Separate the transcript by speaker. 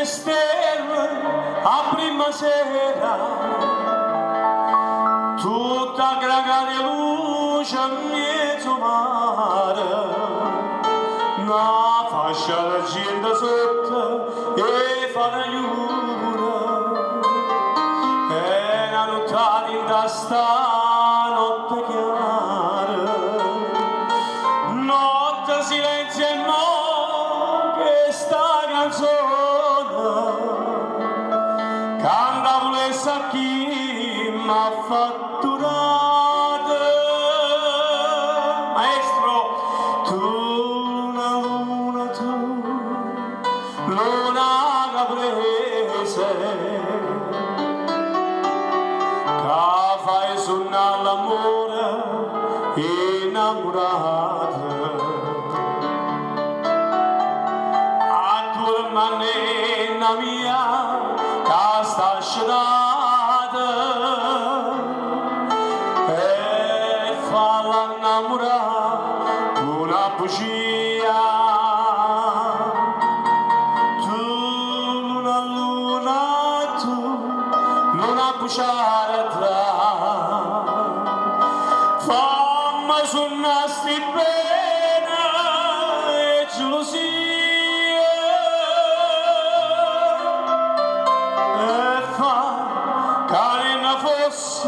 Speaker 1: le stelle a primavera, tutta graga di luce a mezzo mare, una fascia la gente sotto e fa la luna, e una nottata in testa notte chiara, notte silenzio e mo che sta canzone canta volesse a chi m'ha fatturata. Maestro, tu luna caprese che fai suonare l'amore innamorato. Manina mia che sta scelata e fa l'innamorare una bugia. Tu luna buciare tra fammi suonasti bene e gelosia. Carina fosse